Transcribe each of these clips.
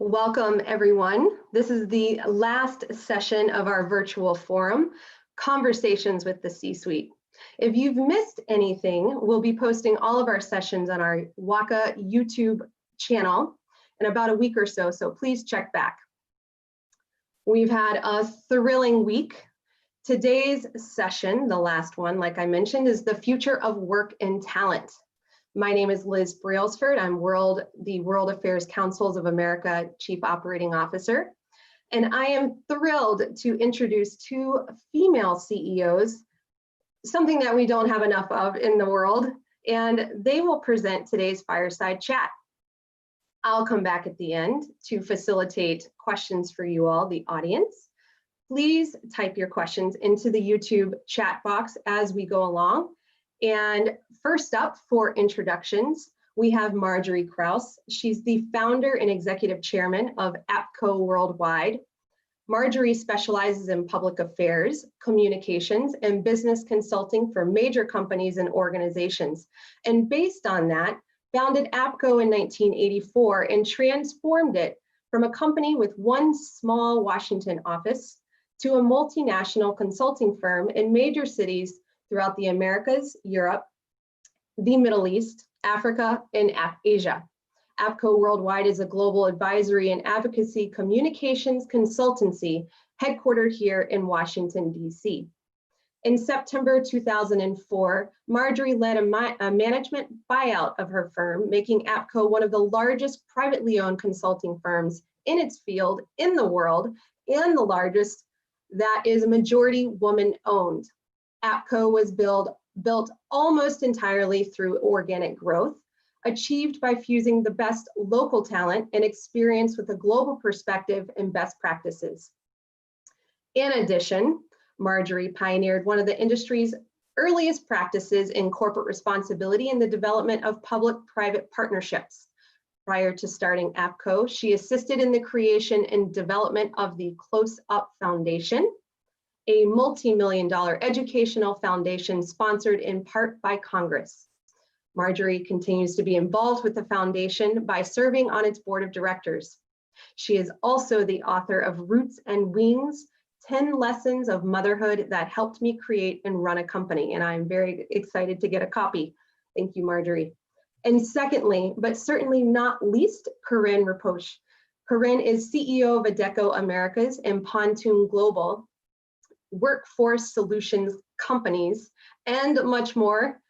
Welcome, everyone. This is the last session of our virtual forum, Conversations with the C-Suite. If you've missed anything, we'll be posting all of our sessions on our WACA YouTube channel in about a week or so, so please check back. We've had a thrilling week. Today's session, the last one, like I mentioned, is the future of work and talent. My name is Liz Brailsford. I'm the World Affairs Councils of America Chief Operating Officer. And I am thrilled to introduce two female CEOs, something that we don't have enough of in the world, and they will present today's fireside chat. I'll come back at the end to facilitate questions for you all, the audience. Please type your questions into the YouTube chat box as we go along. And first up for introductions, we have Marjorie Kraus. She's the founder and executive chairman of Apco Worldwide. Marjorie specializes in public affairs, communications, and business consulting for major companies and organizations. And based on that, founded Apco in 1984 and transformed it from a company with one small Washington office to a multinational consulting firm in major cities throughout the Americas, Europe, the Middle East, Africa, and Asia. Apco Worldwide is a global advisory and advocacy communications consultancy headquartered here in Washington, D.C. In September 2004, Marjorie led a management buyout of her firm, making Apco one of the largest privately owned consulting firms in its field in the world, and the largest that is majority woman-owned. Apco was built almost entirely through organic growth, achieved by fusing the best local talent and experience with a global perspective and best practices. In addition, Marjorie pioneered one of the industry's earliest practices in corporate responsibility in the development of public-private partnerships. Prior to starting Apco, she assisted in the creation and development of the Close Up Foundation, a multi-million-dollar educational foundation sponsored in part by Congress. Marjorie continues to be involved with the foundation by serving on its board of directors. She is also the author of Roots and Wings, 10 Lessons of Motherhood That Helped Me Create and Run a Company, and I'm very excited to get a copy. Thank you, Marjorie. And secondly, but certainly not least, Corinne Ripoche. Corinne is CEO of Adecco Americas and Pontoon Global, workforce solutions companies, and much more.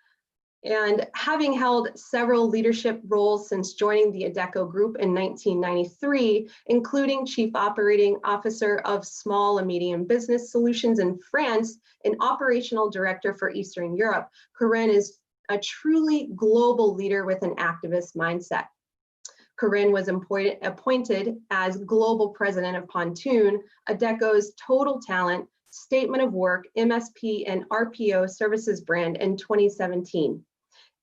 And having held several leadership roles since joining the Adecco Group in 1993, including Chief Operating Officer of Small and Medium Business Solutions in France and Operational Director for Eastern Europe, Corinne is a truly global leader with an activist mindset. Corinne was appointed as Global President of Pontoon, Adecco's total talent, statement of work, MSP, and RPO services brand in 2017.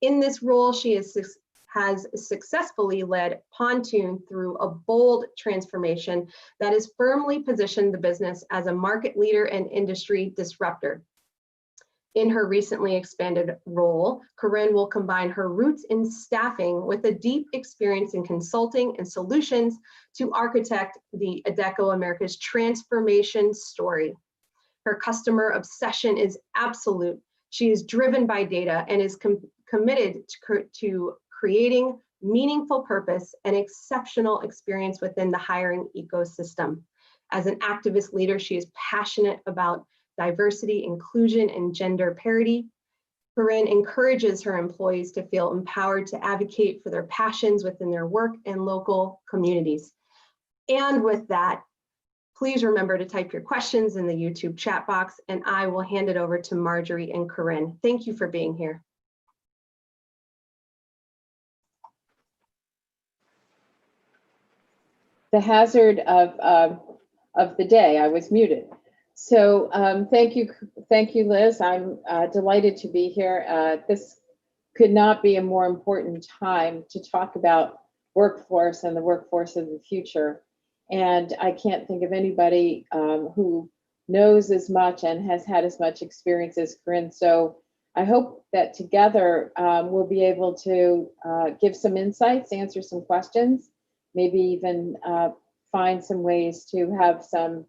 In this role, she has successfully led Pontoon through a bold transformation that has firmly positioned the business as a market leader and industry disruptor. In her recently expanded role, Corinne will combine her roots in staffing with a deep experience in consulting and solutions to architect the Adecco Americas transformation story. Her customer obsession is absolute. She is driven by data and is committed to creating meaningful purpose and exceptional experience within the hiring ecosystem. As an activist leader, she is passionate about diversity, inclusion, and gender parity. Corinne encourages her employees to feel empowered to advocate for their passions within their work and local communities. And with that, please remember to type your questions in the YouTube chat box, and I will hand it over to Marjorie and Corinne. Thank you for being here. The hazard of the day, I was muted. So thank you, Liz. I'm delighted to be here. This could not be a more important time to talk about workforce and the workforce of the future. And I can't think of anybody who knows as much and has had as much experience as Corinne. So I hope that together we'll be able to give some insights, answer some questions, maybe even find some ways to have some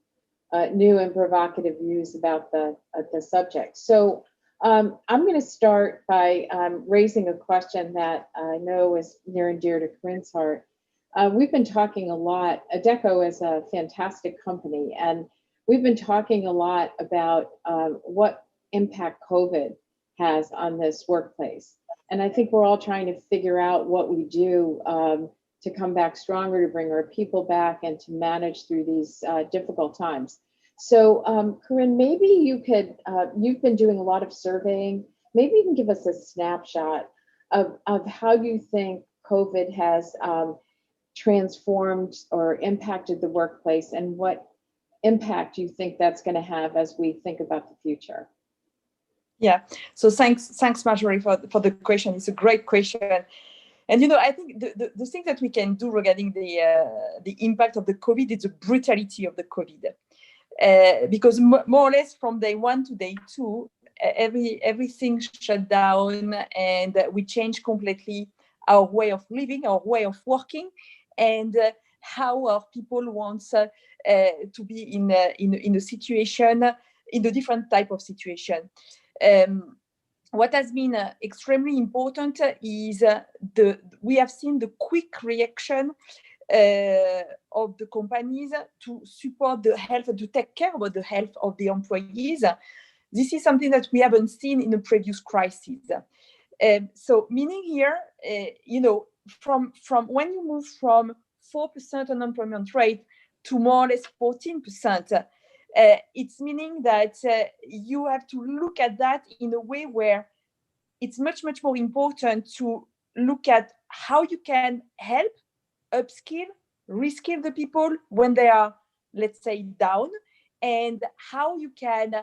new and provocative views about the subject. So I'm going to start by raising a question that I know is near and dear to Corinne's heart. We've been talking a lot. Adecco is a fantastic company, and we've been talking a lot about what impact COVID has on this workplace. And I think we're all trying to figure out what we do to come back stronger, to bring our people back, and to manage through these difficult times. So Corinne, maybe you could, you've been doing a lot of surveying, maybe you can give us a snapshot of how you think COVID has transformed or impacted the workplace, and what impact you think that's going to have as we think about the future. Yeah, so thanks Marjorie for the question. It's a great question. And I think the thing that we can do regarding the impact of the COVID is the brutality of the COVID. Because more or less from day 1 to day 2, everything shut down, and we changed completely our way of living, our way of working, and how our people want to be in a situation, in a different type of situation. What has been extremely important is we have seen the quick reaction of the companies to support the health, to take care about the health of the employees. This is something that we haven't seen in the previous crisis. So meaning here, from when you move from 4% unemployment rate to more or less 14%, it's meaning that you have to look at that in a way where it's much more important to look at how you can help upskill, reskill the people when they are, let's say, down, and how you can,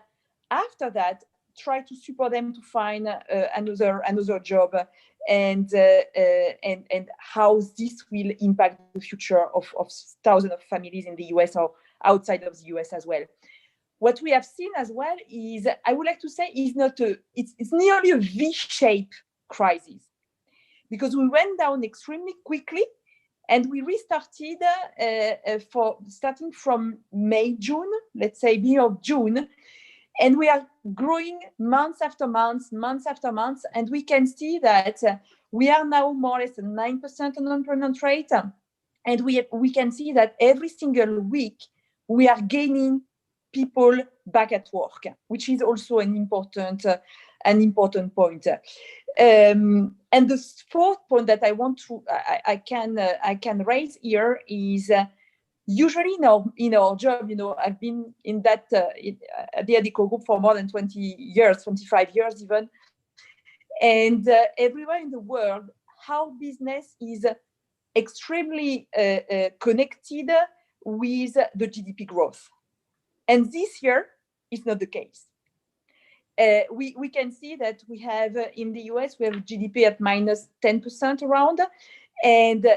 after that, try to support them to find another job, and how this will impact the future of thousands of families in the US or outside of the US as well. What we have seen as well is, I would like to say, it's nearly a V-shaped crisis, because we went down extremely quickly, and we restarted starting from May, June, let's say beginning of June, and we are growing month after month, and we can see that we are now more or less at 9% unemployment rate, and we can see that every single week we are gaining people back at work, which is also an important point. And the fourth point that I want to I can raise here is usually in our job, I've been in that at the Adecco group for more than 20 years, 25 years even, and everywhere in the world, how business is extremely connected with the GDP growth. And this year is not the case. We can see that we have in the US, we have GDP at minus 10% around, and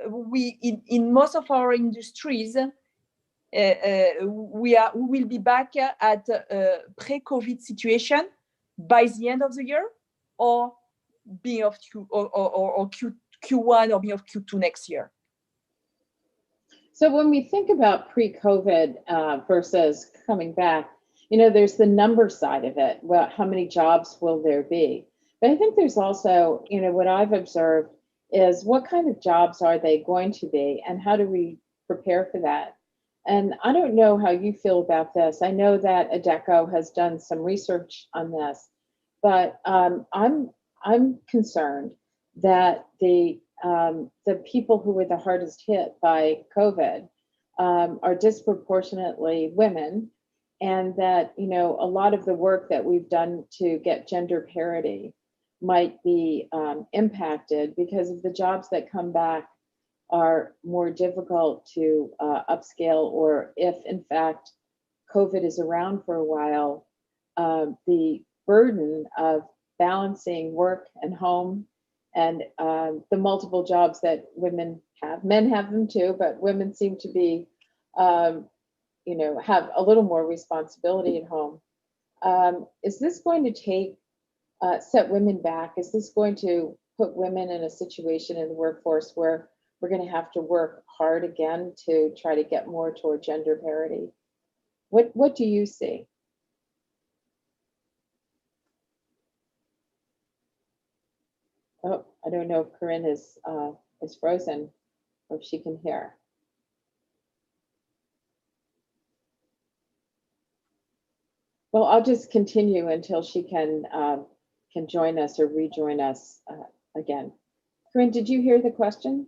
we in most of our industries, we will be back at pre-COVID situation by the end of the year, or beginning of Q1 or beginning of Q2 next year. So when we think about pre-COVID versus coming back, there's the number side of it. Well, how many jobs will there be? But I think there's also, what I've observed is what kind of jobs are they going to be, and how do we prepare for that? And I don't know how you feel about this. I know that Adecco has done some research on this, but I'm concerned that the people who were the hardest hit by COVID are disproportionately women, and that a lot of the work that we've done to get gender parity might be impacted because of the jobs that come back are more difficult to upscale, or if in fact COVID is around for a while, the burden of balancing work and home and the multiple jobs that women have, men have them too, but women seem to be, have a little more responsibility at home. Is this going to set women back? Is this going to put women in a situation in the workforce where we're going to have to work hard again to try to get more toward gender parity. What do you see? Oh, I don't know if Corinne is frozen or if she can hear. Well, I'll just continue until she can join us or rejoin us again. Corinne, did you hear the question?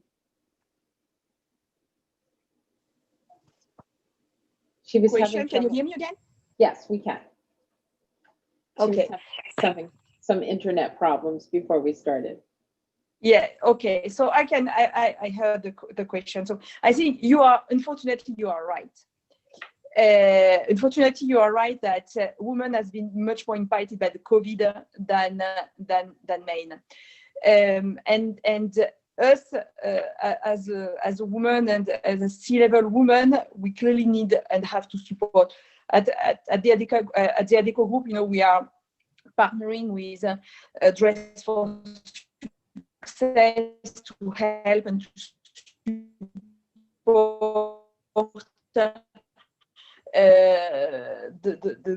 She was Question, can you hear me again? Yes, we can. Okay. She was having some internet problems before we started. Yeah, okay. So I heard the question. So I think unfortunately, you are right. Unfortunately, you are right that women has been much more impacted by the COVID than men. And us as a woman and as a C-level woman, we clearly need and have to support. At the Adecco group, we are partnering with Dress for Success to help and to support the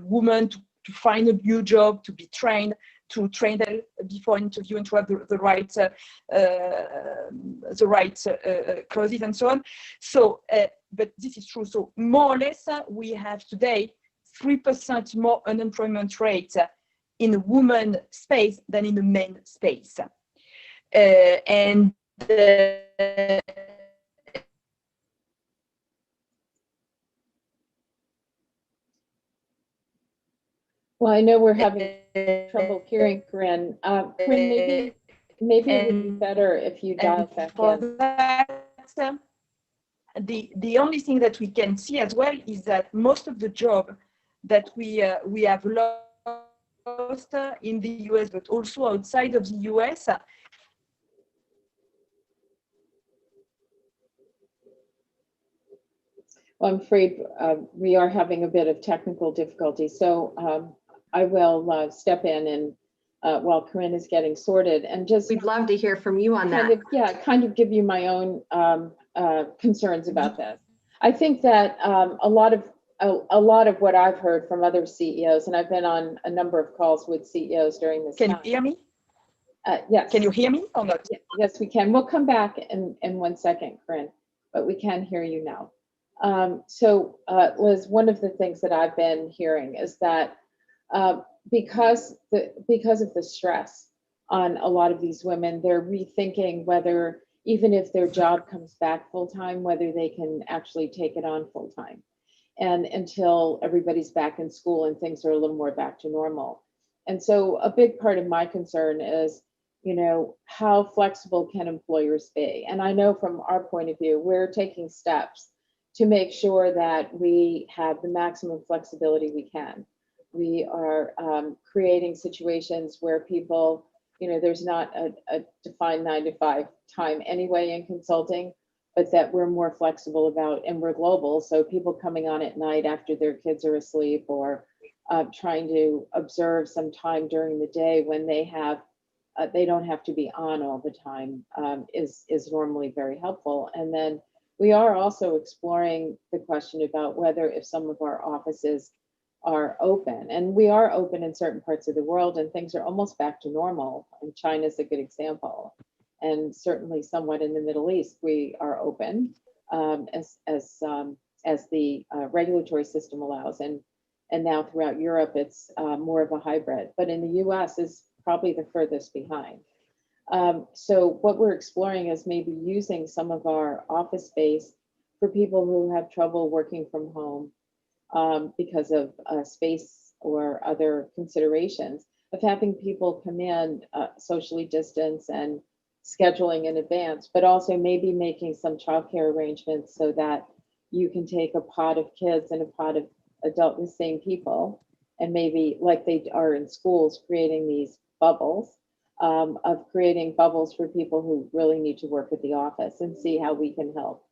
woman to find a new job, to be trained, to train them before interview and to have the right clauses and so on. So, but this is true. So more or less, we have today 3% more unemployment rate in the woman space than in the men space. Well, I know we're having trouble hearing Corinne. Corinne, maybe it would be better if you dial back in. That, the only thing that we can see as well is that most of the job that we have lost in the US, but also outside of the US. Well, I'm afraid we are having a bit of technical difficulty, so I will step in and while Corinne is getting sorted, and just we'd love to hear from you on that. Kind of give you my own concerns about this. I think that a lot of what I've heard from other CEOs, and I've been on a number of calls with CEOs during this time. Can you hear me? Yes. Can you hear me or not? Yes, we can. We'll come back in 1 second, Corinne, but we can hear you now. So Liz, one of the things that I've been hearing is that because of the stress on a lot of these women, they're rethinking whether, even if their job comes back full-time, whether they can actually take it on full-time, and until everybody's back in school and things are a little more back to normal. And so a big part of my concern is, how flexible can employers be? And I know from our point of view, we're taking steps to make sure that we have the maximum flexibility we can. We are creating situations where people, there's not a defined 9 to 5 time anyway in consulting, but that we're more flexible about, and we're global. So people coming on at night after their kids are asleep, or trying to observe some time during the day when they don't have to be on all the time is normally very helpful. And then we are also exploring the question about whether, if some of our offices are open, and we are open in certain parts of the world and things are almost back to normal, and China is a good example, and certainly somewhat in the Middle East, we are open as the regulatory system allows, and now throughout Europe, it's more of a hybrid, but in the US is probably the furthest behind. So what we're exploring is maybe using some of our office space for people who have trouble working from home because of space or other considerations, of having people come in socially distance and scheduling in advance, but also maybe making some childcare arrangements so that you can take a pod of kids and a pod of the same people, and maybe like they are in schools, creating these bubbles. Of creating bubbles for people who really need to work at the office, and see how we can help.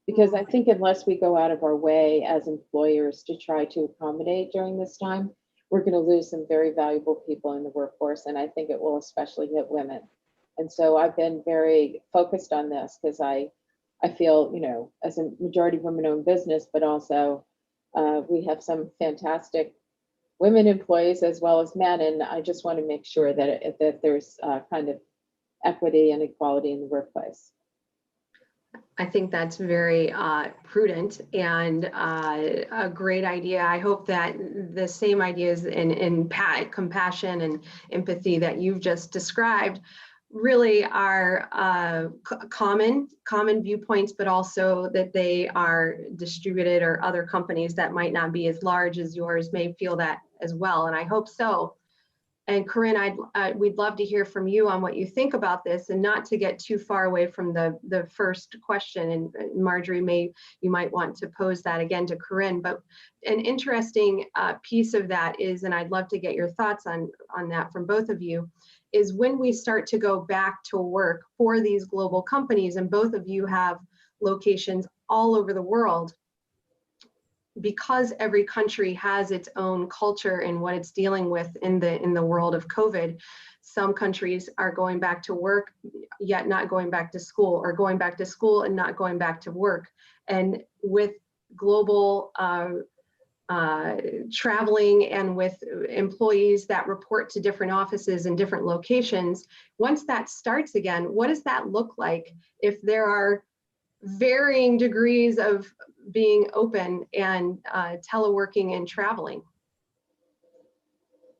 Because I think unless we go out of our way as employers to try to accommodate during this time, we're going to lose some very valuable people in the workforce, and I think it will especially hit women. And so I've been very focused on this because I I feel, as a majority women-owned business, but also we have some fantastic women employees as well as men, and I just want to make sure that there's kind of equity and equality in the workplace. I think that's very prudent and a great idea. I hope that the same ideas in compassion and empathy that you've just described really are common viewpoints, but also that they are distributed, or other companies that might not be as large as yours may feel that as well. And I hope so. And Corinne, we'd love to hear from you on what you think about this, and not to get too far away from the first question. And Marjorie, you might want to pose that again to Corinne. But an interesting piece of that is, and I'd love to get your thoughts on that from both of you, is when we start to go back to work for these global companies, and both of you have locations all over the world, because every country has its own culture and what it's dealing with in the world of COVID. Some countries are going back to work, yet not going back to school, or going back to school and not going back to work. And with global traveling, and with employees that report to different offices in different locations, once that starts again, what does that look like if there are varying degrees of being open and teleworking and traveling?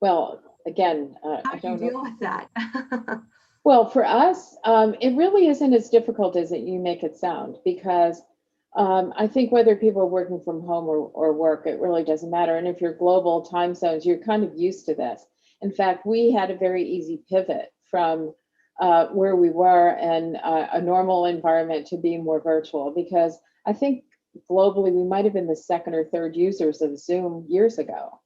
Well, again, how do you deal with that? Well, for us, it really isn't as difficult as you make it sound, because I think whether people are working from home or work, it really doesn't matter. And if you're global time zones, you're kind of used to this. In fact, we had a very easy pivot from where we were in a normal environment to being more virtual, because I think globally we might have been the second or third users of Zoom years ago.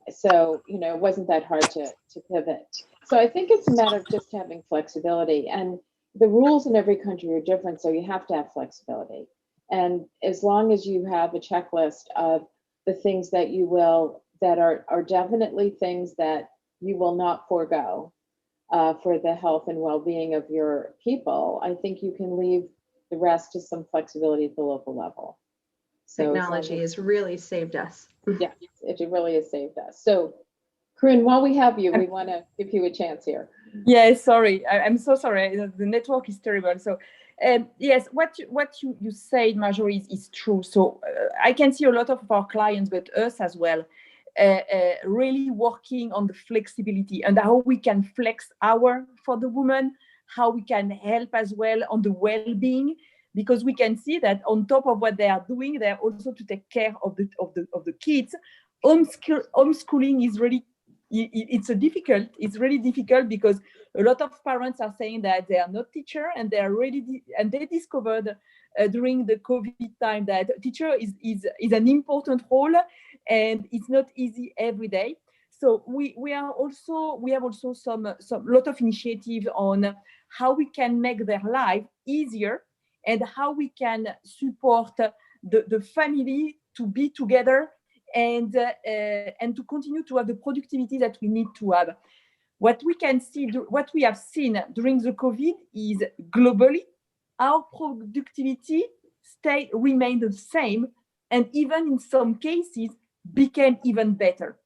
So, it wasn't that hard to pivot. So I think it's a matter of just having flexibility, and the rules in every country are different, so you have to have flexibility. And as long as you have a checklist of the things that are definitely things that you will not forego for the health and well-being of your people, I think you can leave the rest to some flexibility at the local level. So technology has really saved us. Yes, it really has saved us. So Corinne, while we have you, we want to give you a chance here. Yeah, sorry, I'm so sorry. The network is terrible. So yes, what you said, Marjorie, is true. So I can see a lot of our clients, but us as well, really working on the flexibility and how we can flex hour for the woman, how we can help as well on the well-being, because we can see that on top of what they are doing, they're also to take care of the kids. Homeschooling is really, it's really difficult, because a lot of parents are saying that they are not teacher, and they discovered during the COVID time that teacher is an important role, and it's not easy every day. So we have also some lot of initiatives on how we can make their life easier, and how we can support the family to be together, and to continue to have the productivity that we need to have. What we have seen during the COVID is globally, our productivity remained the same, and even in some cases became even better.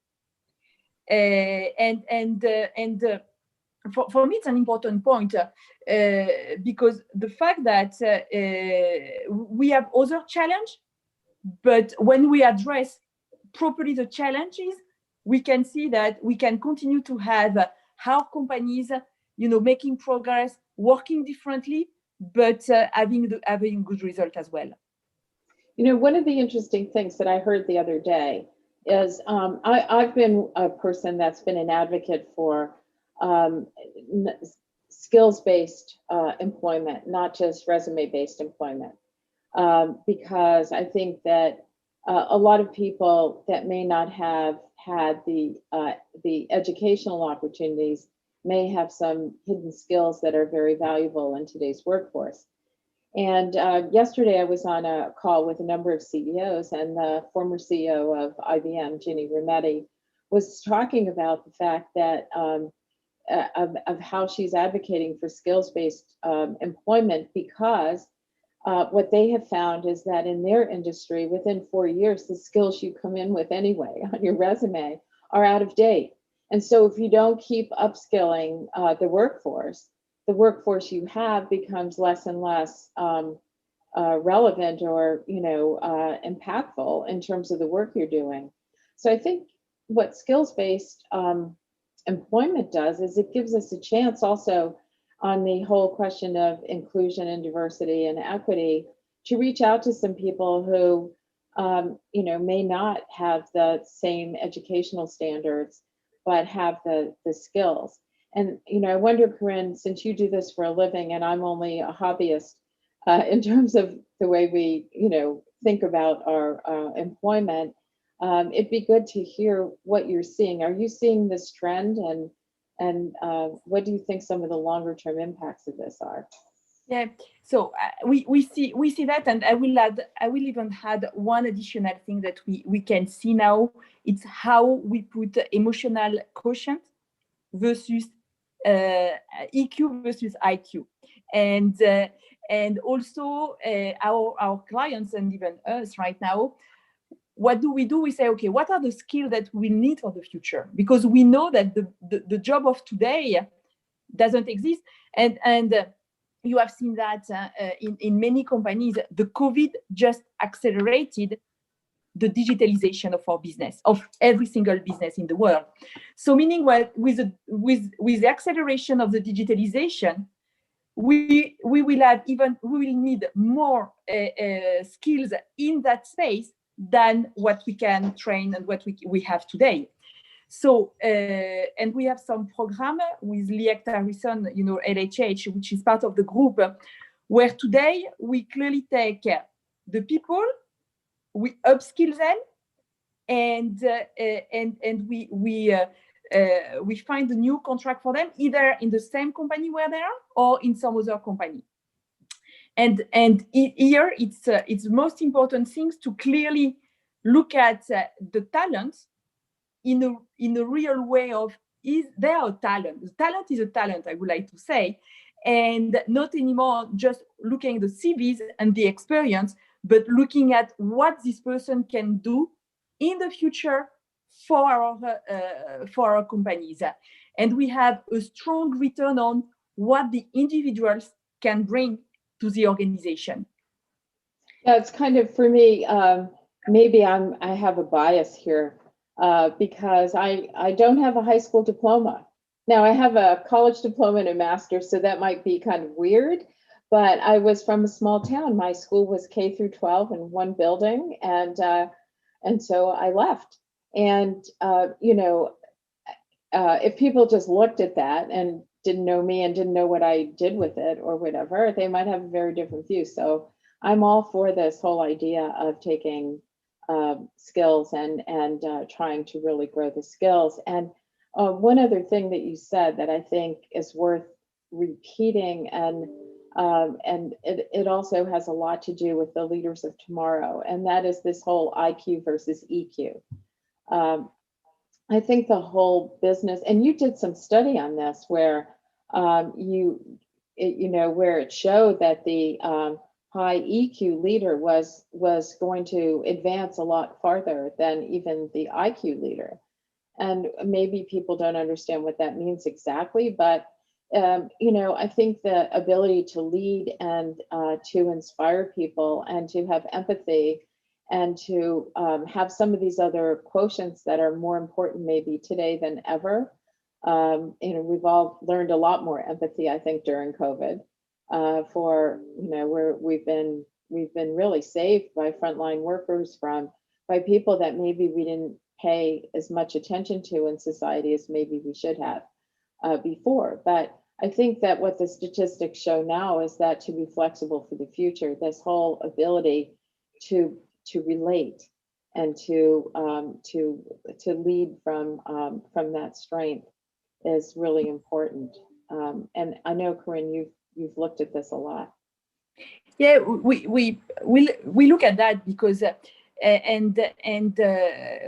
For me, it's an important point, because the fact that we have other challenge, but when we address properly the challenges, we can see that we can continue to have our companies, making progress, working differently, but having good result as well. One of the interesting things that I heard the other day is I've been a person that's been an advocate for skills-based employment, not just resume-based employment, because I think that a lot of people that may not have had the educational opportunities may have some hidden skills that are very valuable in today's workforce. And yesterday I was on a call with a number of CEOs, and the former CEO of IBM, Ginny Rometty, was talking about the fact that of how she's advocating for skills-based employment, because what they have found is that in their industry, within 4 years, the skills you come in with anyway on your resume are out of date. And so if you don't keep upskilling the workforce you have becomes less and less relevant or impactful in terms of the work you're doing. So I think what skills-based employment does is it gives us a chance also on the whole question of inclusion and diversity and equity to reach out to some people who may not have the same educational standards but have the skills. And I wonder, Corinne, since you do this for a living and I'm only a hobbyist in terms of the way we think about our employment, it'd be good to hear what you're seeing. Are you seeing this trend, and what do you think some of the longer term impacts of this are? Yeah, so we see that, and I will even add one additional thing that we can see now. It's how we put emotional quotient versus EQ versus IQ, and also our clients and even us right now. What do? We say, okay, what are the skills that we need for the future? Because we know that the job of today doesn't exist, and you have seen that in many companies, the COVID just accelerated the digitalization of our business, of every single business in the world. So meaning what with the acceleration of the digitalization, we will need more skills in that space than what we can train and what we have today. So, and we have some program with Liect Harrison, LHH, which is part of the group, where today we clearly take the people, we upskill them, and we find a new contract for them, either in the same company where they are or in some other company. And here it's most important things to clearly look at the talents in a real way of, is there a talent? The talent is a talent, I would like to say, and not anymore just looking at the CVs and the experience, but looking at what this person can do in the future for our companies. And we have a strong return on what the individuals can bring to the organization. Yeah, it's kind of, for me, maybe I have a bias here because I don't have a high school diploma. Now I have a college diploma and a master's, so that might be kind of weird, but I was from a small town. My school was K through 12 in one building, and so I left. And if people just looked at that and didn't know me and didn't know what I did with it or whatever, they might have a very different view. So I'm all for this whole idea of taking skills and trying to really grow the skills. And one other thing that you said that I think is worth repeating, and it also has a lot to do with the leaders of tomorrow, and that is this whole IQ versus EQ. I think the whole business, and you did some study on this where where it showed that the high EQ leader was going to advance a lot farther than even the IQ leader. And maybe people don't understand what that means exactly, but I think the ability to lead and to inspire people and to have empathy and to have some of these other quotients that are more important maybe today than ever. We've all learned a lot more empathy, I think, during COVID. Where we've been really saved by frontline workers by people that maybe we didn't pay as much attention to in society as maybe we should have before. But I think that what the statistics show now is that to be flexible for the future, this whole ability to relate and to lead from that strength is really important. And I know, Corinne, you've looked at this a lot. Yeah, we look at that because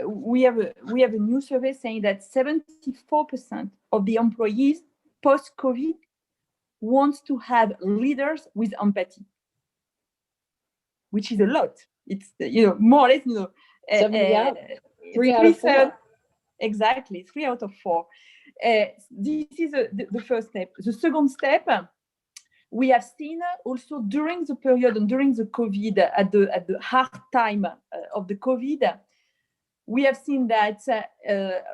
we have a new survey saying that 74% of the employees post-COVID wants to have leaders with empathy. which is a lot. It's, more or less, 3 out of 4. Exactly, 3 out of 4. This is the first step. The second step, we have seen also during the period and during the COVID, at the hard time of the COVID, we have seen that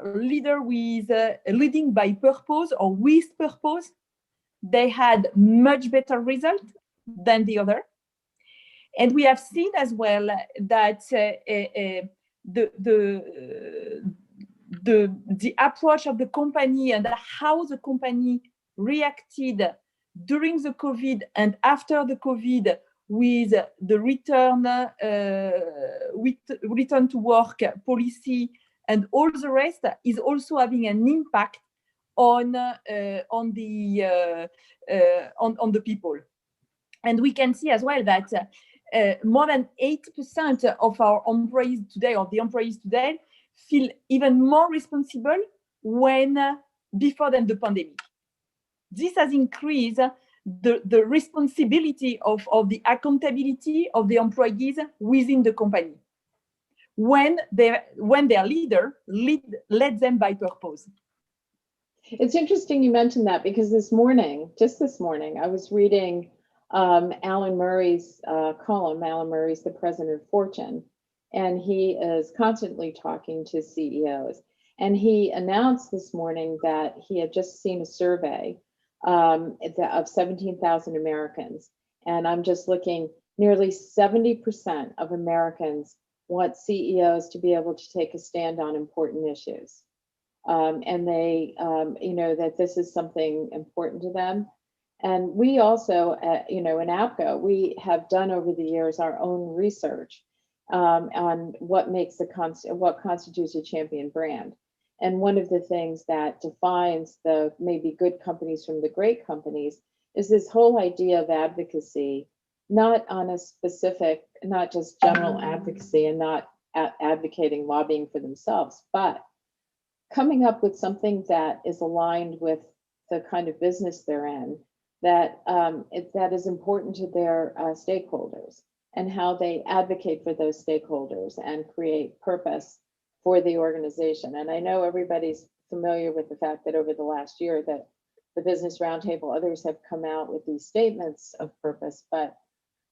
leader with leading by purpose or with purpose, they had much better result than the other. And we have seen as well that the approach of the company and how the company reacted during the COVID and after the COVID with the return to work policy and all the rest is also having an impact on the people. And we can see as well that more than 8% of our employees today, or the employees today, feel even more responsible before than the pandemic. This has increased the responsibility of the accountability of the employees within the company when their leader led them by purpose. It's interesting you mentioned that, because just this morning, I was reading Alan Murray's column. Alan Murray's the president of Fortune, and he is constantly talking to CEOs. And he announced this morning that he had just seen a survey of 17,000 Americans. And I'm just looking, nearly 70% of Americans want CEOs to be able to take a stand on important issues. And they, that this is something important to them. And we also, in Apco, we have done over the years our own research on what constitutes a champion brand. And one of the things that defines the maybe good companies from the great companies is this whole idea of advocacy, not on a specific, not just general advocacy and not advocating, lobbying for themselves, but coming up with something that is aligned with the kind of business they're in, that is important to their stakeholders, and how they advocate for those stakeholders and create purpose for the organization. And I know everybody's familiar with the fact that over the last year that the Business Roundtable, others have come out with these statements of purpose. But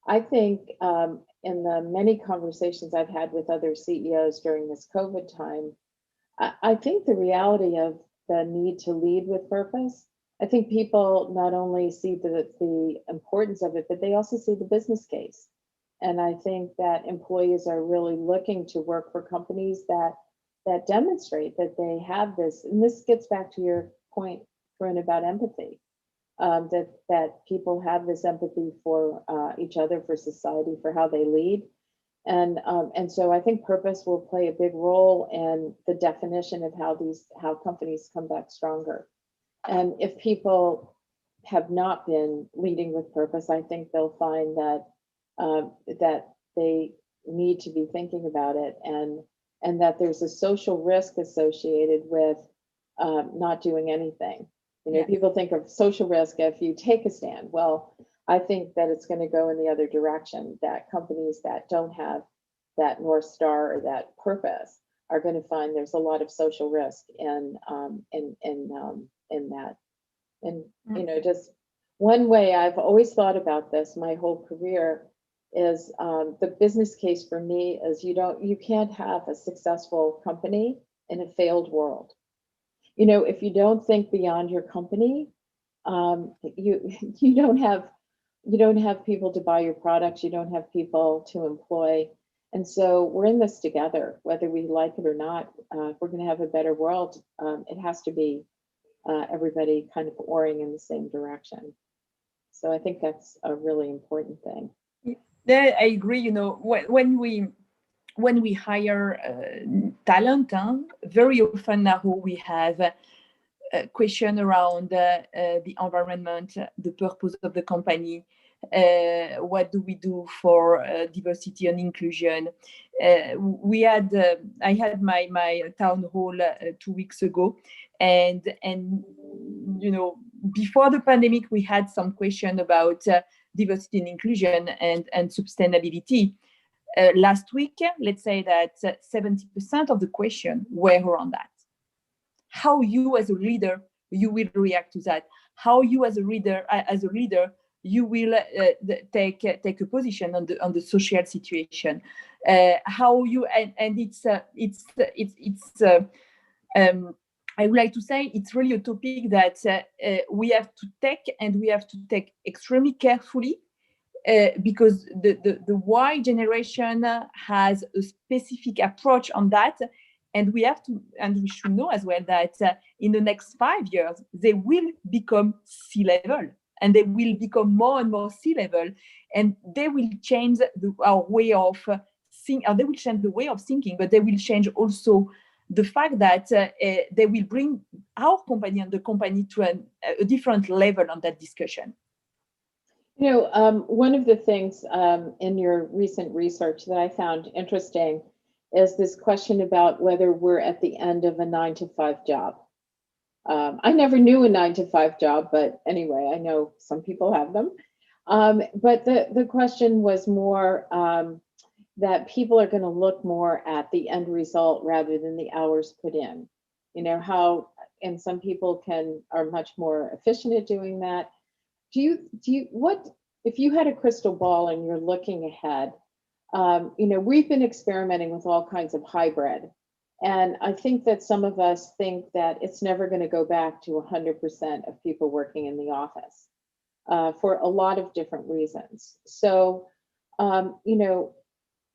I think in the many conversations I've had with other CEOs during this COVID time, I think the reality of the need to lead with purpose, I think people not only see the importance of it, but they also see the business case. And I think that employees are really looking to work for companies that demonstrate that they have this. And this gets back to your point, Corinne, about empathy, that people have this empathy for each other, for society, for how they lead. And so I think purpose will play a big role in the definition of how companies come back stronger. And if people have not been leading with purpose, I think they'll find that that they need to be thinking about it, and that there's a social risk associated with not doing anything. People think of social risk if you take a stand. Well, I think that it's going to go in the other direction, that companies that don't have that North Star or that purpose are going to find there's a lot of social risk in that. And just one way I've always thought about this my whole career is the business case for me is you can't have a successful company in a failed world. If you don't think beyond your company, you don't have people to buy your products, you don't have people to employ. And so we're in this together, whether we like it or not. If we're going to have a better world, it has to be everybody kind of oaring in the same direction. So I think that's a really important thing. Yeah, I agree. When we hire talent, very often now we have a question around the environment, the purpose of the company. What do we do for diversity and inclusion? I had my town hall 2 weeks ago, and before the pandemic, we had some question about diversity and inclusion and sustainability. Last week, let's say that 70% of the question were around that. How you as a leader, you will react to that. How you as a leader, you will take a position on the social situation. How you and it's I would like to say it's really a topic that we have to take extremely carefully. Because the Y generation has a specific approach on that, and we should know as well that in the next 5 years they will become C-level, and they will become more and more C-level, and they will change our way of thinking. They will change the way of thinking, but they will change also the fact that they will bring our company and the company to a different level on that discussion. You know, one of the things in your recent research that I found interesting is this question about whether we're at the end of a 9-to-5 job. I never knew a 9-to-5 job, but anyway, I know some people have them. But the question was more that people are going to look more at the end result rather than the hours put in. You know, how, and some people are much more efficient at doing that. What if you had a crystal ball and you're looking ahead? You know, we've been experimenting with all kinds of hybrid, and I think that some of us think that it's never going to go back to 100% of people working in the office for a lot of different reasons. So, you know,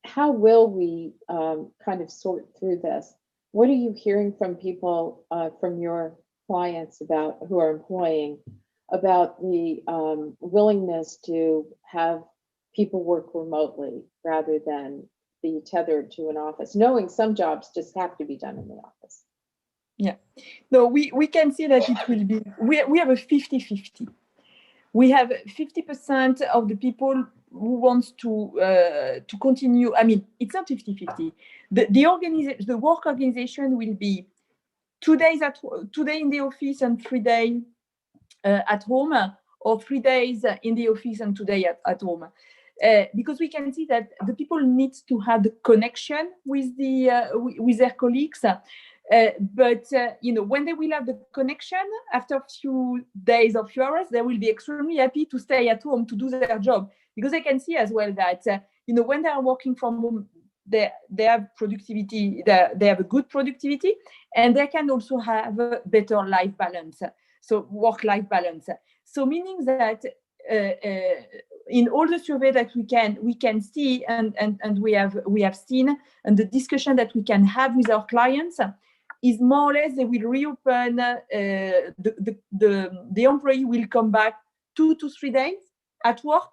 how will we kind of sort through this? What are you hearing from people, from your clients about who are employing, about the willingness to have people work remotely rather than be tethered to an office, knowing some jobs just have to be done in the office? Yeah, no, we can see that it will be, we have a 50-50. We have 50% of the people who wants to continue. I mean, it's not 50-50. The work organization will be 2 days in the office and 3 days at home, or 3 days in the office and 2 days at home, because we can see that the people need to have the connection with their colleagues. But you know, when they will have the connection after a few days or few hours, they will be extremely happy to stay at home to do their job, because they can see as well that you know, when they are working from home, they have productivity, they have a good productivity, and they can also have a better life balance. So work-life balance. So meaning that in all the survey that we can see and we have seen, and the discussion that we can have with our clients is more or less they will reopen, the employee will come back 2 to 3 days at work,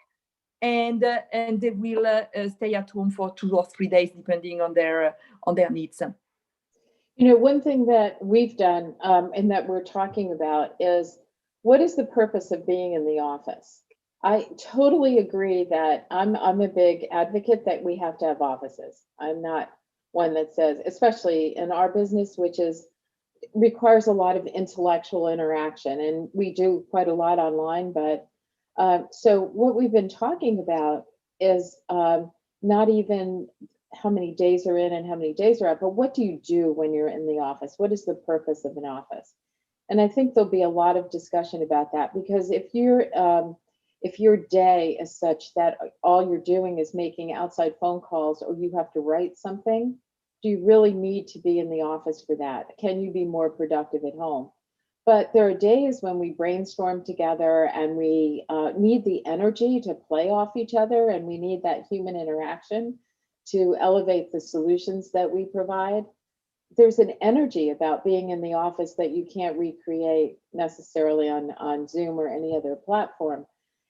and they will stay at home for 2 or 3 days depending on their needs. You know, one thing that we've done and that we're talking about is, what is the purpose of being in the office? I totally agree that I'm a big advocate that we have to have offices. I'm not one that says, especially in our business, which requires a lot of intellectual interaction, and we do quite a lot online. But so what we've been talking about is not even how many days are in and how many days are out, but what do you do when you're in the office? What is the purpose of an office? And I think there'll be a lot of discussion about that, because if your day is such that all you're doing is making outside phone calls, or you have to write something, do you really need to be in the office for that? Can you be more productive at home? But there are days when we brainstorm together, and we need the energy to play off each other, and we need that human interaction to elevate the solutions that we provide. There's an energy about being in the office that you can't recreate necessarily on Zoom or any other platform.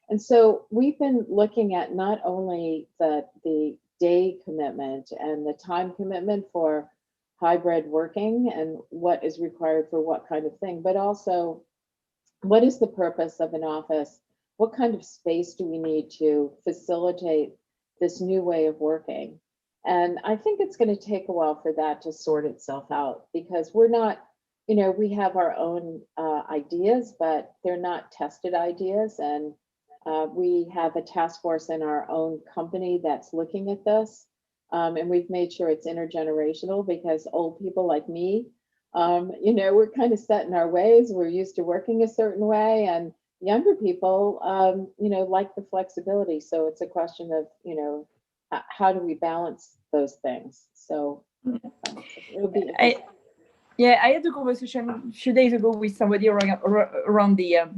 And so we've been looking at not only the day commitment and the time commitment for hybrid working and what is required for what kind of thing, but also what is the purpose of an office? What kind of space do we need to facilitate this new way of working? And I think it's going to take a while for that to sort itself out, because we're not, you know, we have our own ideas, but they're not tested ideas. And We have a task force in our own company that's looking at this. And we've made sure it's intergenerational because old people like me, we're kind of set in our ways. We're used to working a certain way, and younger people, like the flexibility. So it's a question of, how do we balance those things? So it'll be interesting. I had a conversation a few days ago with somebody around the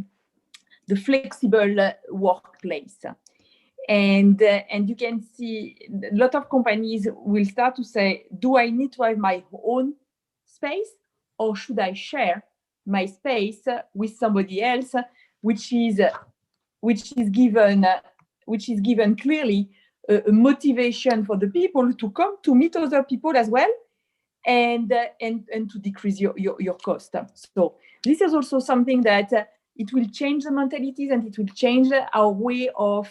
flexible workplace. And you can see a lot of companies will start to say, do I need to have my own space, or should I share my space with somebody else, which is given clearly a motivation for the people to come to meet other people as well, and to decrease your cost. So this is also something that it will change the mentalities, and it will change our way of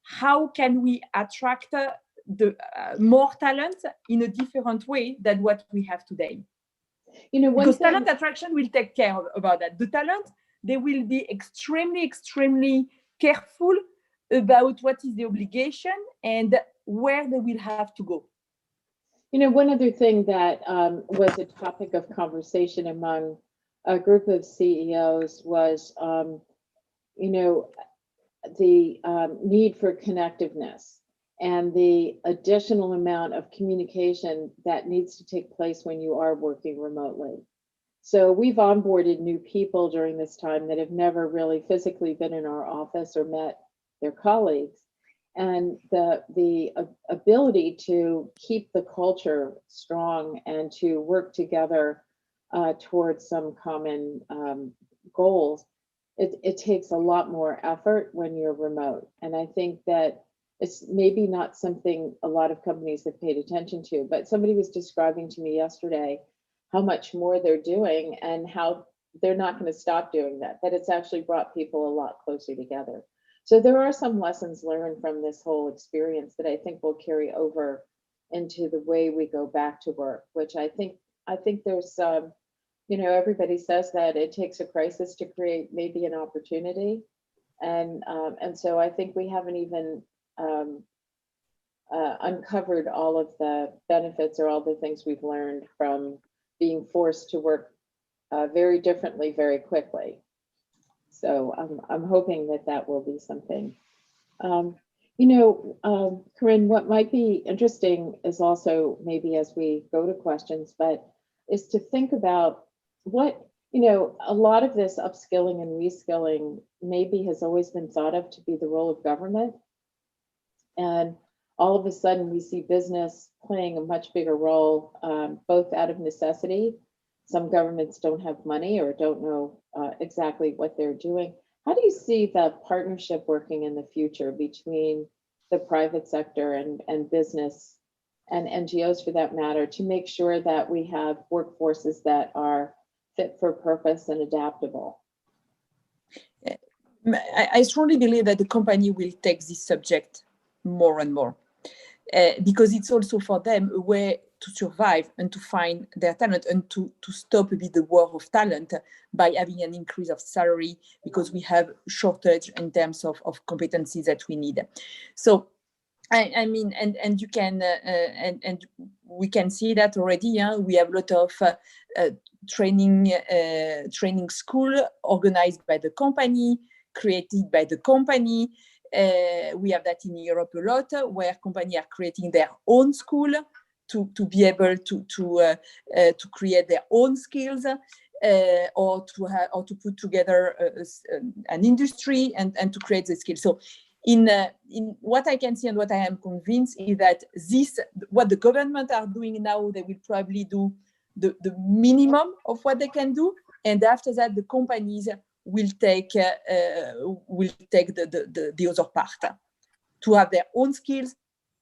how can we attract the more talent in a different way than what we have today. Because talent attraction will take care about that. The talent, they will be extremely, extremely careful about what is the obligation and where they will have to go. One other thing that was a topic of conversation among a group of CEOs was, the need for connectiveness and the additional amount of communication that needs to take place when you are working remotely. So we've onboarded new people during this time that have never really physically been in our office or met their colleagues. And the ability to keep the culture strong and to work together towards some common goals, it takes a lot more effort when you're remote. And I think that it's maybe not something a lot of companies have paid attention to, but somebody was describing to me yesterday how much more they're doing and how they're not going to stop doing that it's actually brought people a lot closer together. So there are some lessons learned from this whole experience that I think will carry over into the way we go back to work, which I think there's, everybody says that it takes a crisis to create maybe an opportunity. And so I think we haven't even uncovered all of the benefits or all the things we've learned from being forced to work very differently, very quickly. So I'm hoping that will be something. Corinne, what might be interesting is also maybe as we go to questions, but is to think about what, a lot of this upskilling and reskilling maybe has always been thought of to be the role of government. And all of a sudden we see business playing a much bigger role, both out of necessity. Some governments don't have money or don't know exactly what they're doing. How do you see the partnership working in the future between the private sector and business and NGOs for that matter, to make sure that we have workforces that are fit for purpose and adaptable? I strongly believe that the company will take this subject more and more because it's also for them a way to survive and to find their talent and to stop a bit the war of talent by having an increase of salary because we have shortage in terms of competencies that we need. So I mean, and you can and we can see that already. Yeah? We have a lot of training school organized by the company, created by the company. We have that in Europe a lot, where companies are creating their own school to be able to create their own skills, or to put together an industry and to create the skills. So in what I can see and what I am convinced is that what the government are doing now, they will probably do the minimum of what they can do, and after that the companies will take the other part, to have their own skills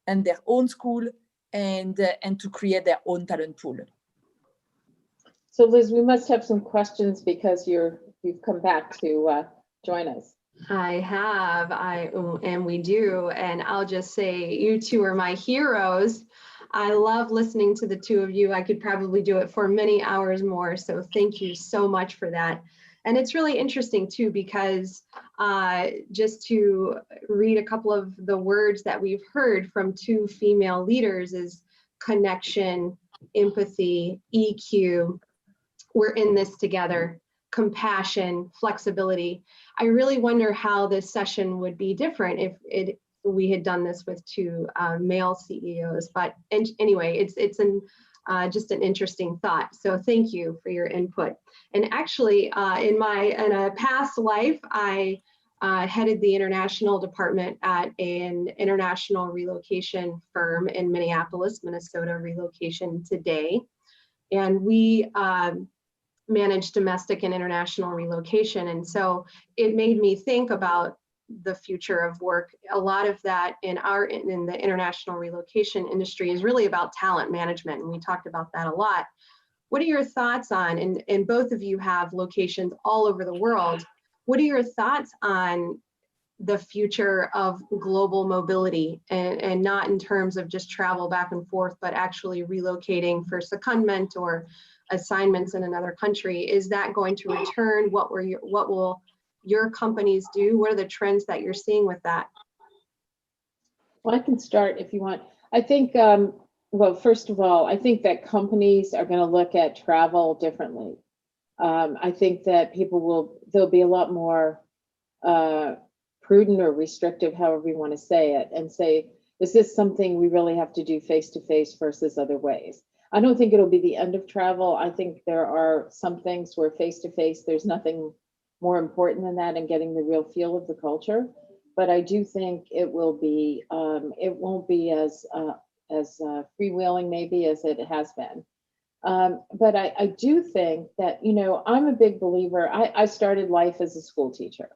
and their own school and to create their own talent pool. So Liz, we must have some questions because you've come back to join us. I have, and we do, and I'll just say you two are my heroes. I love listening to the two of you. I could probably do it for many hours more, so thank you so much for that. And it's really interesting too, because just to read a couple of the words that we've heard from two female leaders is connection, empathy, EQ, we're in this together, compassion, flexibility. I really wonder how this session would be different if we had done this with two male CEOs. But anyway, it's just an interesting thought. So thank you for your input. And actually, in a past life, I headed the international department at an international relocation firm in Minneapolis, Minnesota, Relocation Today. And we manage domestic and international relocation. And so it made me think about the future of work. A lot of that in the international relocation industry is really about talent management. And we talked about that a lot. What are your thoughts on, and both of you have locations all over the world. What are your thoughts on the future of global mobility, and not in terms of just travel back and forth, but actually relocating for secondment or assignments in another country? Is that going to return? What will your companies do? What are the trends that you're seeing with that? Well, I can start if you want. I think, well, first of all, I think that companies are going to look at travel differently. I think that there'll be a lot more prudent or restrictive, however you want to say it, and say, is this something we really have to do face-to-face versus other ways? I don't think it'll be the end of travel. I think there are some things where face-to-face, there's nothing more important than that and getting the real feel of the culture. But I do think it will be, it won't be as freewheeling maybe as it has been. But I do think that, I'm a big believer. I started life as a school teacher.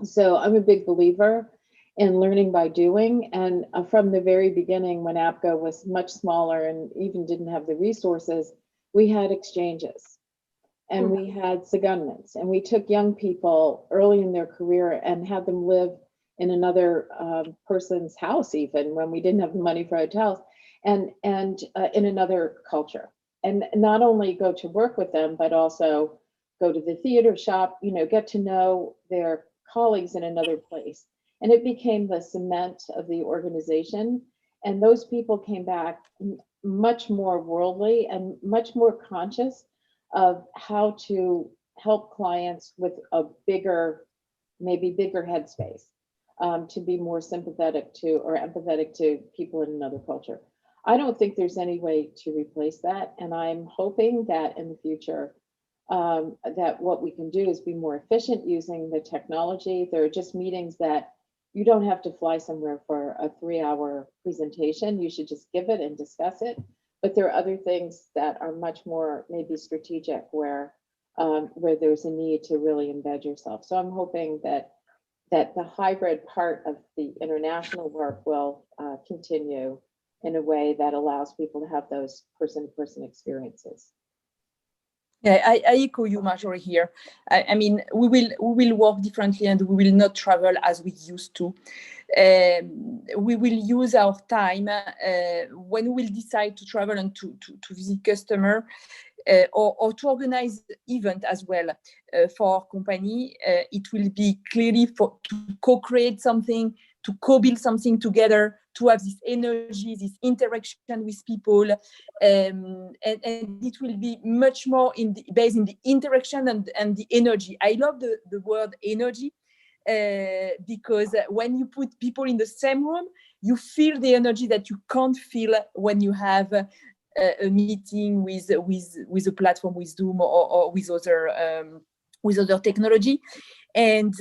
So I'm a big believer in learning by doing. And from the very beginning, when Apco was much smaller and even didn't have the resources, we had exchanges and we had secondments, and we took young people early in their career and had them live in another person's house, even when we didn't have the money for hotels, and in another culture. And not only go to work with them, but also go to the theater, shop, get to know their colleagues in another place. And it became the cement of the organization. And those people came back much more worldly and much more conscious of how to help clients with a maybe bigger headspace, to be more sympathetic to or empathetic to people in another culture. I don't think there's any way to replace that. And I'm hoping that in the future, that what we can do is be more efficient using the technology. There are just meetings that you don't have to fly somewhere for a 3-hour presentation. You should just give it and discuss it. But there are other things that are much more maybe strategic where there's a need to really embed yourself. So I'm hoping that the hybrid part of the international work will continue in a way that allows people to have those person-to-person experiences. Yeah, I echo you, Marjorie, here. I mean, we will work differently, and we will not travel as we used to. We will use our time when we will decide to travel and to visit customer, or to organize event as well for our company. It will be clearly to co-create something, to co-build something together, to have this energy, this interaction with people, and it will be much more based in the interaction and the energy. I love the word energy, because when you put people in the same room, you feel the energy that you can't feel when you have a meeting with a platform, with Zoom or with other technology. And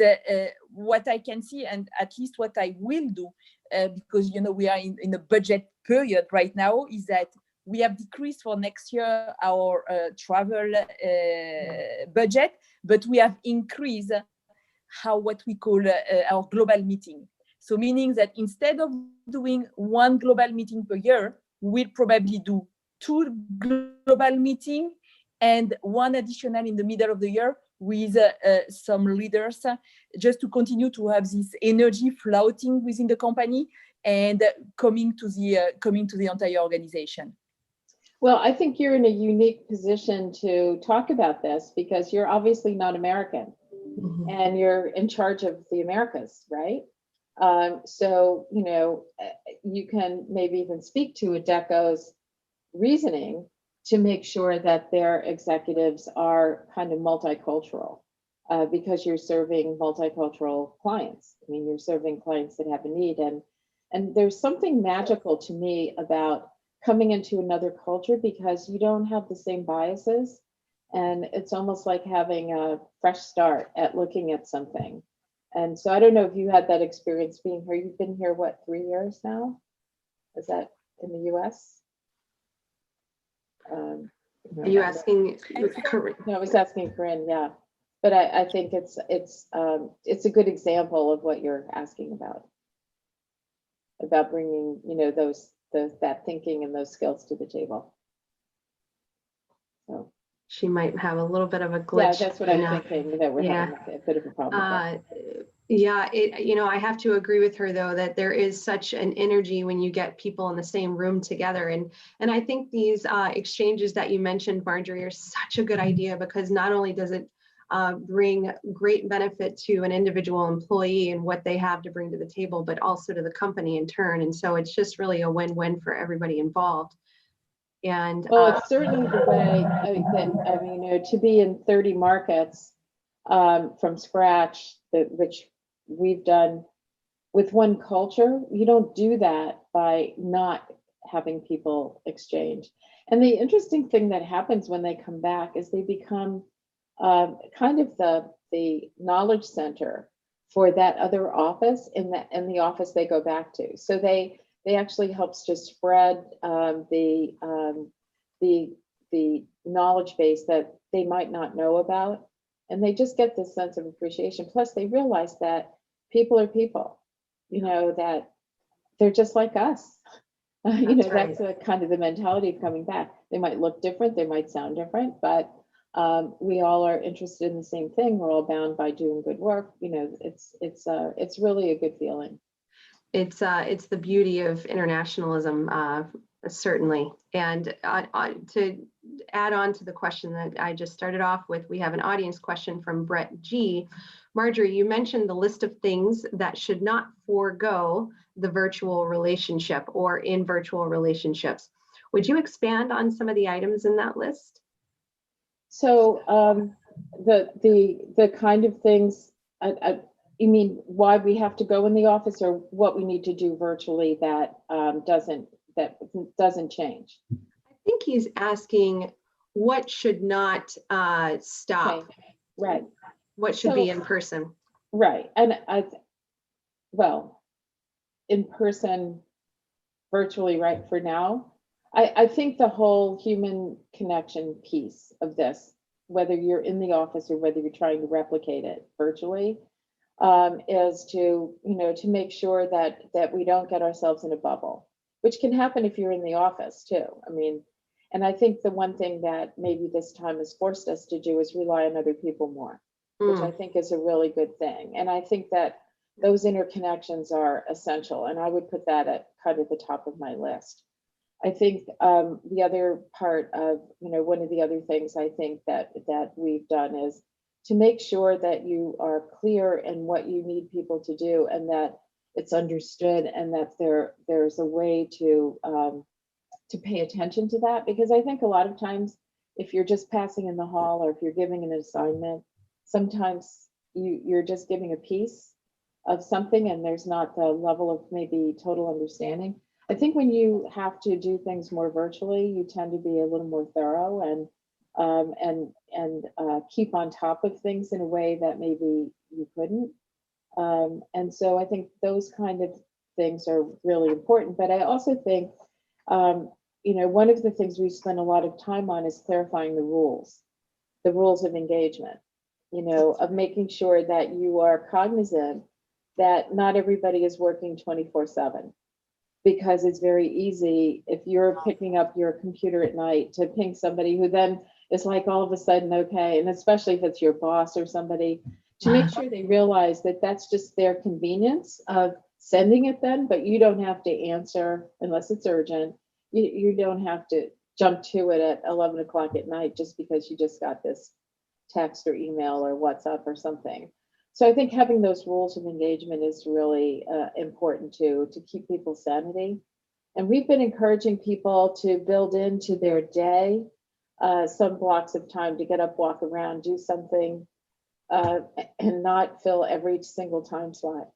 what I can see, and at least what I will do, because we are in a budget period right now, is that we have decreased for next year our travel budget, but we have increased what we call our global meeting. So meaning that instead of doing one global meeting per year, we'll probably do 2 global meetings and 1 additional in the middle of the year with some leaders, just to continue to have this energy floating within the company and coming to the entire organization. Well, I think you're in a unique position to talk about this because you're obviously not American and you're in charge of the Americas, right? So, you can maybe even speak to Adecco's reasoning to make sure that their executives are kind of multicultural, because you're serving multicultural clients. I mean, you're serving clients that have a need, and there's something magical to me about coming into another culture because you don't have the same biases, and it's almost like having a fresh start at looking at something. And so I don't know if you had that experience being here. You've been here, what, 3 years now? Is that in the US? Are you asking Corinne? No, I was asking Corinne, yeah. But I think it's a good example of what you're asking about bringing, that thinking and those skills to the table. So She might have a little bit of a yeah, glitch. that's what I'm thinking, that we're having a bit of a problem with that. Yeah, I have to agree with her though, that there is such an energy when you get people in the same room together. And I think these exchanges that you mentioned, Marjorie, are such a good idea because not only does it bring great benefit to an individual employee and what they have to bring to the table, but also to the company in turn. And so it's just really a win-win for everybody involved. And well, it's certainly the way to be in 30 markets from scratch, which we've done with one culture. You don't do that by not having people exchange. And the interesting thing that happens when they come back is they become kind of the knowledge center for that other office in the office they go back to. So they actually helps to spread the knowledge base that they might not know about, and they just get this sense of appreciation. Plus, they realize that people are people, that they're just like us. That's a kind of the mentality of coming back. They might look different, they might sound different, but we all are interested in the same thing. We're all bound by doing good work. It's really a good feeling. It's the beauty of internationalism, certainly. And to add on to the question that I just started off with, we have an audience question from Brett G. Marjorie, you mentioned the list of things that should not forego the virtual relationship or in virtual relationships. Would you expand on some of the items in that list? So the kind of things, you mean why we have to go in the office, or what we need to do virtually that doesn't change? I think he's asking what should not stop. Okay. Right. What should be in person? Right. And in person, virtually, right, for now. I think the whole human connection piece of this, whether you're in the office or whether you're trying to replicate it virtually, is to make sure that we don't get ourselves in a bubble, which can happen if you're in the office too. I mean, and I think the one thing that maybe this time has forced us to do is rely on other people more, which I think is a really good thing. And I think that those interconnections are essential, and I would put that at kind of the top of my list. I think the other part of, one of the other things I think that we've done is to make sure that you are clear in what you need people to do, and that it's understood, and that there's a way to pay attention to that. Because I think a lot of times, if you're just passing in the hall, or if you're giving an assignment, sometimes you're just giving a piece of something, and there's not the level of maybe total understanding. I think when you have to do things more virtually, you tend to be a little more thorough and keep on top of things in a way that maybe you couldn't. And so I think those kind of things are really important. But I also think, one of the things we spend a lot of time on is clarifying the rules of engagement, of making sure that you are cognizant that not everybody is working 24/7. Because it's very easy, if you're picking up your computer at night, to ping somebody who then is like all of a sudden, okay, and especially if it's your boss or somebody, to make sure they realize that that's just their convenience of sending it then, but you don't have to answer unless it's urgent. You don't have to jump to it at 11 o'clock at night just because you just got this text or email or WhatsApp or something. So I think having those rules of engagement is really important to keep people's sanity. And we've been encouraging people to build into their day some blocks of time to get up, walk around, do something, and not fill every single time slot.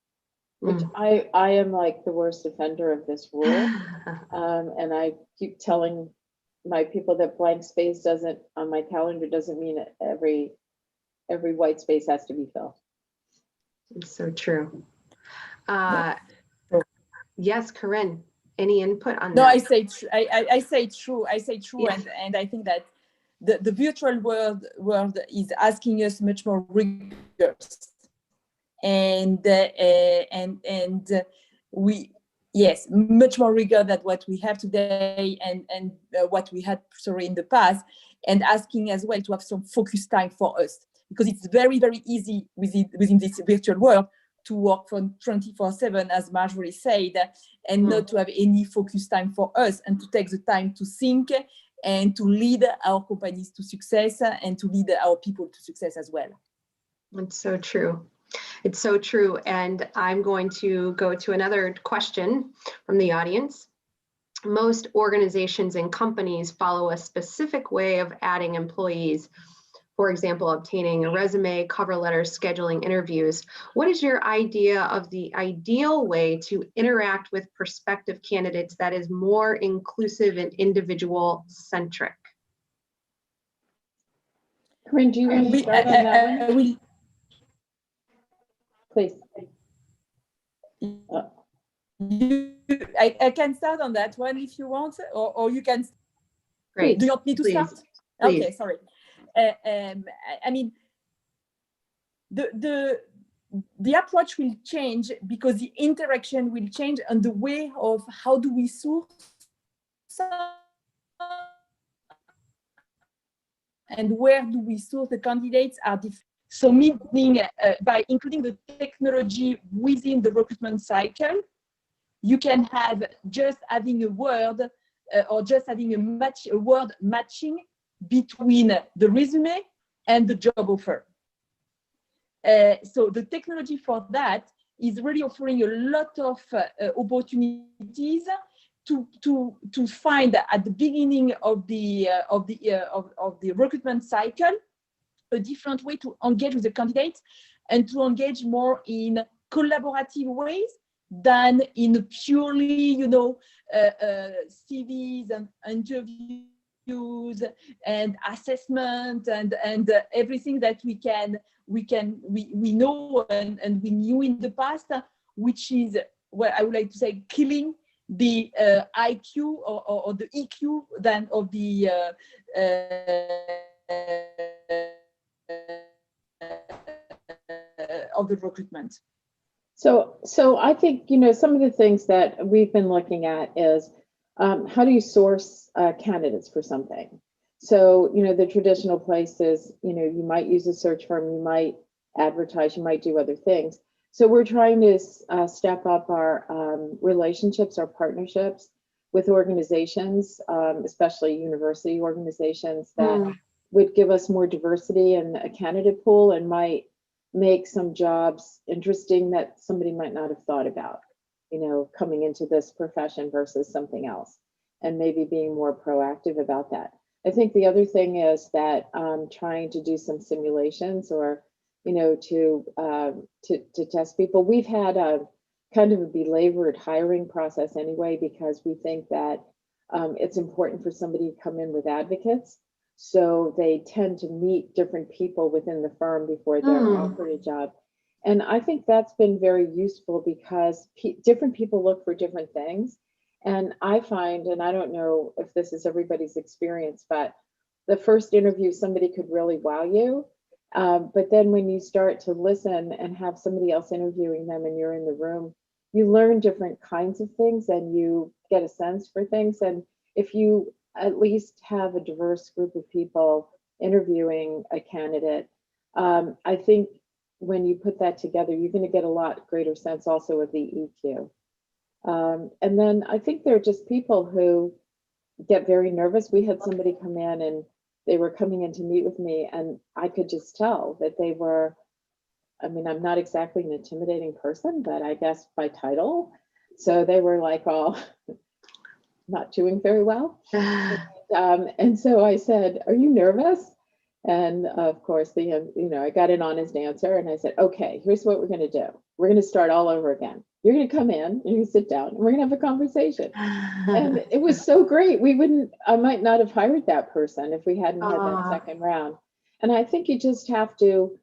Which I am like the worst offender of this rule. And I keep telling my people that blank space doesn't, on my calendar, doesn't mean that every white space has to be filled. It's so true. Yeah. Yes, Corinne, any input on No, that? I say true. Yes. And I think that the virtual world is asking us much more rigorous. And we, yes, much more rigor than what we have today and what we had, sorry, in the past, and asking as well to have some focus time for us, because it's very, very easy within this virtual world to work from 24/7, as Marjorie said, and not to have any focus time for us, and to take the time to think and to lead our companies to success and to lead our people to success as well. It's so true. It's so true. And I'm going to go to another question from the audience. Most organizations and companies follow a specific way of adding employees. For example, obtaining a resume, cover letter, scheduling interviews. What is your idea of the ideal way to interact with prospective candidates that is more inclusive and individual centric? Corinne, do you want to start on that one? Please. I can start on that one if you want, or you can. Great. Do you want me to start? Please. Okay, sorry. I mean, the approach will change because the interaction will change, and the way of how do we source and where do we source the candidates are different. So meaning by including the technology within the recruitment cycle, you can have just having a word or just having a word matching between the resume and the job offer. So the technology for that is really offering a lot of opportunities to find at the beginning of the recruitment cycle a different way to engage with the candidates and to engage more in collaborative ways than in purely, CVs and interviews and assessment and everything that we know and we knew in the past, which is what I would like to say killing the IQ or the EQ than of the recruitment. So I think, some of the things that we've been looking at is how do you source candidates for something? So, the traditional places, you might use a search firm, you might advertise, you might do other things. So we're trying to step up our relationships, our partnerships with organizations, especially university organizations that would give us more diversity in a candidate pool and might make some jobs interesting that somebody might not have thought about, coming into this profession versus something else, and maybe being more proactive about that. I think the other thing is that trying to do some simulations or, to test people. We've had a kind of a belabored hiring process anyway, because we think that it's important for somebody to come in with advocates. So they tend to meet different people within the firm before they're offered a job. And I think that's been very useful because different people look for different things. And I find, and I don't know if this is everybody's experience, but the first interview, somebody could really wow you. But then when you start to listen and have somebody else interviewing them and you're in the room, you learn different kinds of things and you get a sense for things. And if you at least have a diverse group of people interviewing a candidate, I think when you put that together, you're going to get a lot greater sense also of the EQ. And then I think there are just people who get very nervous. We had somebody come in and they were coming in to meet with me, and I could just tell that they were, I mean, I'm not exactly an intimidating person, but I guess by title. So they were like all not doing very well. And so I said, "Are you nervous?" And of course, I got an honest answer, and I said, "Okay, here's what we're going to do. We're going to start all over again. You're going to come in, you're going to sit down, and we're going to have a conversation." And it was so great. I might not have hired that person if we hadn't had that second round. And I think you just have to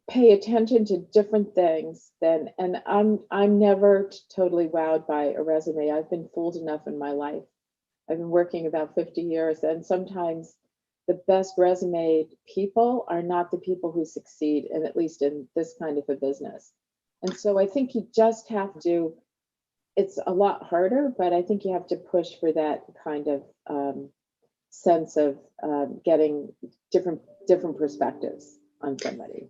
pay attention to different things and I'm never totally wowed by a resume. I've been fooled enough in my life. I've been working about 50 years, and sometimes the best resume people are not the people who succeed, and at least in this kind of a business. And so I think you just have to, it's a lot harder, but I think you have to push for that kind of sense of getting different perspectives on somebody.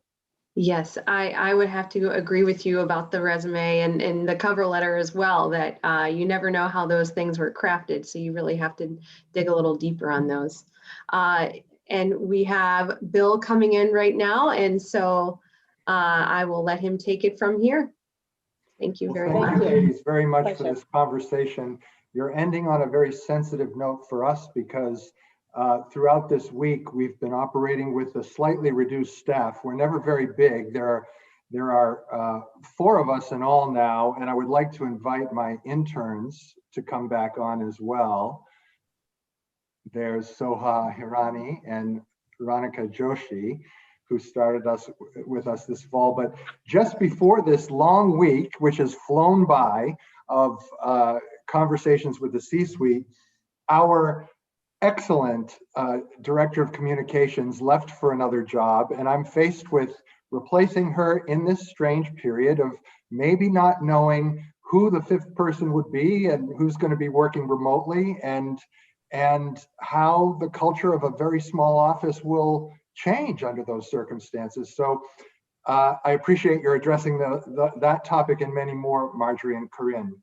Yes, I would have to agree with you about the resume and the cover letter as well, that you never know how those things were crafted. So you really have to dig a little deeper on those. And we have Bill coming in right now. And so I will let him take it from here. Thank you very much. Thank you, ladies, very much for this conversation. You're ending on a very sensitive note for us because throughout this week, we've been operating with a slightly reduced staff. We're never very big. There are 4 of us in all now, and I would like to invite my interns to come back on as well. There's Soha Hirani and Veronica Joshi, who started with us this fall. But just before this long week, which has flown by, of conversations with the C-suite, our excellent director of communications left for another job, and I'm faced with replacing her in this strange period of maybe not knowing who the 5th person would be and who's going to be working remotely, and how the culture of a very small office will change under those circumstances. So I appreciate your addressing that topic and many more, Marjorie and Corinne.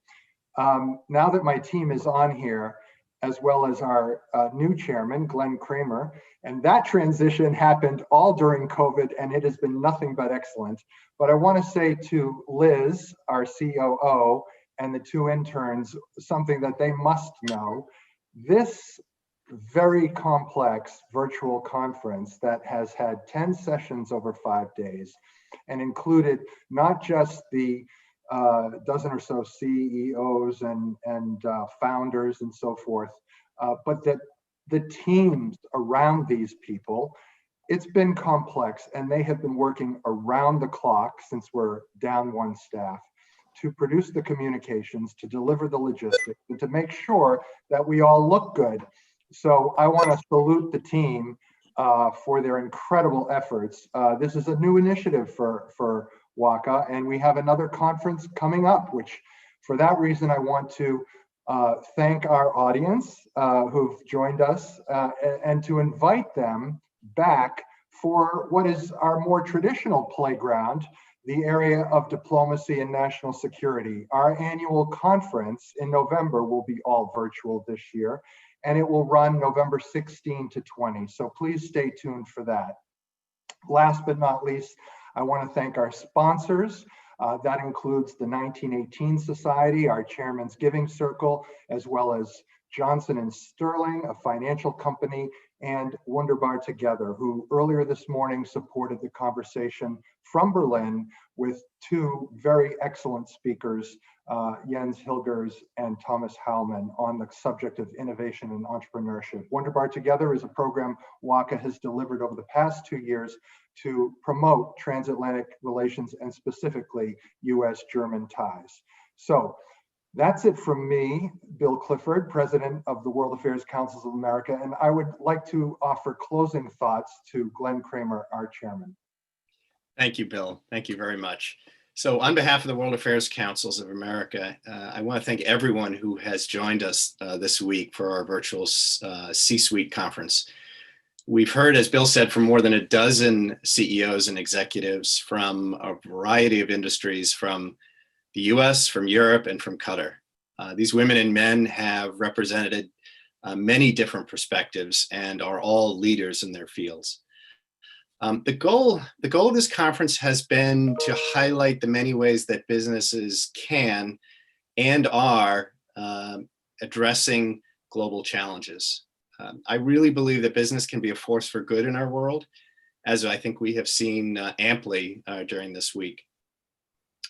Now that my team is on here, as well as our new chairman, Glenn Kramer. And that transition happened all during COVID, and it has been nothing but excellent. But I want to say to Liz, our COO, and the 2 interns, something that they must know. This very complex virtual conference that has had 10 sessions over 5 days and included not just the dozen or so CEOs and founders and so forth, but that the teams around these people, it's been complex, and they have been working around the clock since we're down 1 staff to produce the communications, to deliver the logistics, and to make sure that we all look good. So I want to salute the team for their incredible efforts. This is a new initiative for WACA, and we have another conference coming up, which for that reason, I want to thank our audience who've joined us and to invite them back for what is our more traditional playground, the area of diplomacy and national security. Our annual conference in November will be all virtual this year, and it will run November 16 to 20. So please stay tuned for that. Last but not least, I want to thank our sponsors. That includes the 1918 Society, our Chairman's Giving Circle, as well as Johnson & Sterling, a financial company, and Wunderbar Together, who earlier this morning supported the conversation from Berlin with 2 very excellent speakers, Jens Hilgers and Thomas Howman, on the subject of innovation and entrepreneurship. Wunderbar Together is a program WACA has delivered over the past 2 years to promote transatlantic relations and specifically US-German ties. So that's it from me, Bill Clifford, President of the World Affairs Councils of America, and I would like to offer closing thoughts to Glenn Kramer, our chairman. Thank you, Bill. Thank you very much. So on behalf of the World Affairs Councils of America, I want to thank everyone who has joined us this week for our virtual C-suite conference. We've heard, as Bill said, from more than a dozen CEOs and executives from a variety of industries, from the US, from Europe, and from Qatar. These women and men have represented many different perspectives and are all leaders in their fields. The goal of this conference has been to highlight the many ways that businesses can and are addressing global challenges. I really believe that business can be a force for good in our world, as I think we have seen amply during this week.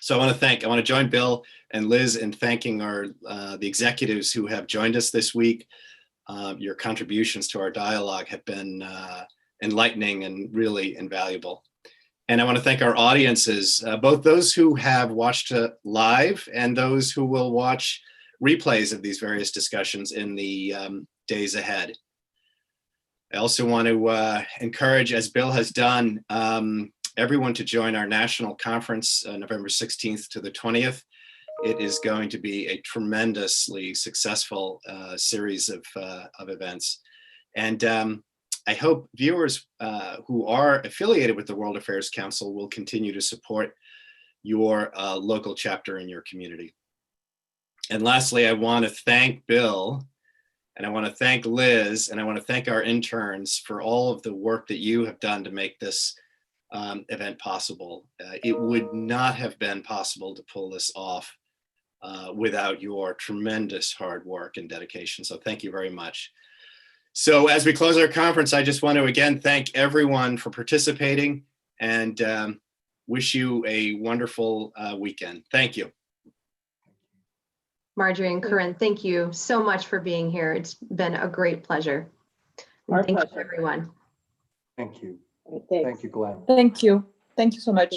So I want to join Bill and Liz in thanking the executives who have joined us this week. Your contributions to our dialogue have been enlightening and really invaluable. And I want to thank our audiences, both those who have watched live and those who will watch replays of these various discussions in the days ahead. I also want to encourage, as Bill has done, everyone to join our national conference November 16th to the 20th. It is going to be a tremendously successful series of events. And I hope viewers who are affiliated with the World Affairs Council will continue to support your local chapter in your community. And lastly, I want to thank Bill, and I want to thank Liz, and I want to thank our interns for all of the work that you have done to make this event possible. It would not have been possible to pull this off without your tremendous hard work and dedication. So thank you very much. So as we close our conference, I just want to again thank everyone for participating and wish you a wonderful weekend. Thank you. Marjorie and Corinne, thank you so much for being here. It's been a great pleasure. Our Thank pleasure. you, everyone. Thank you. Thanks. Thank you, Glenn. Thank you. Thank you so much.